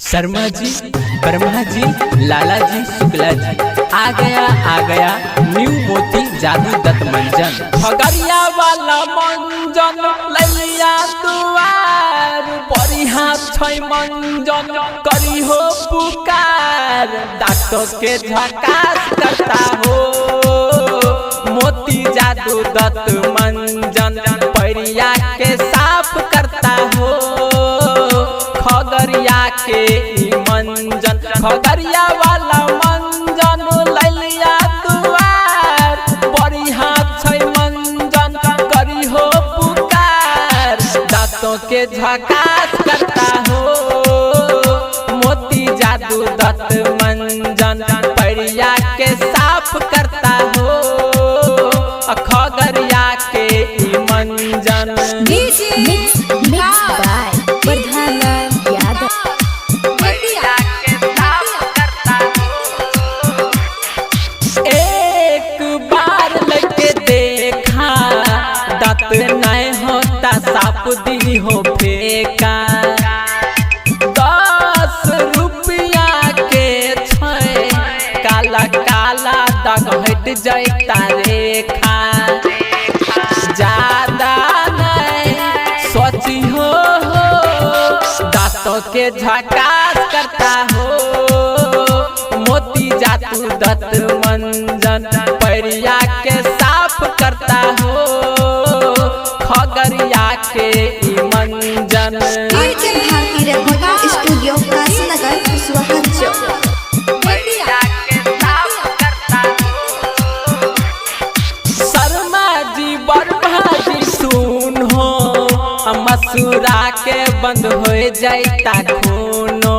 शर्मा जी, वर्मा जी, लाला जी, शुक्ला जी, आ गया न्यू मोती जादू दत्त मंजन। भगरिया वाला मंजन लैया दुआर, बड़ी हाथ छै मंजन करी हो पुकार। डॉक्टर के झकास करता हो मोती जादू दत्त मंजन, पैरिया के साफ करता हो खगरिया के मंजन। खगरिया वाला मंजन लैया दुआर, बड़ी हाथ छै मंजन करी हो पुकार। दांतों के झकास करता हो मोती जादू दत्त मंजन, पैरिया के साफ करता हो खगरिया के मंजन। नहीं होता साप दी हो फेंका, 10 रुपया के छै काला काला दाग हट जाता रेखा। ज्यादा नहीं सोची हो दांतों के झकास करता हो मोती जादू दत्त मंजन, पैरिया के साफ करता हो खगरिया के मंजन। स्टूडियो शर्मा जी, वर्मा जी सुन हो मसूरा के बंद हो जाता खूनो।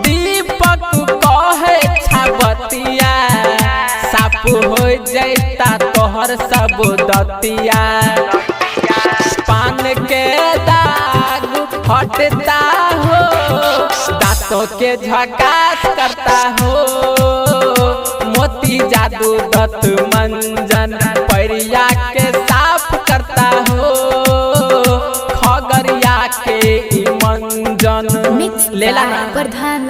दीपक कहे छबतिया साफ हो जाता तोहर सब दतिया। पान के दाग हटता हो दांतों के झकास करता हो मोती जादू दत्त मंजन, पैरिया के साफ करता हो खगरिया के मंजन। लेला प्रधान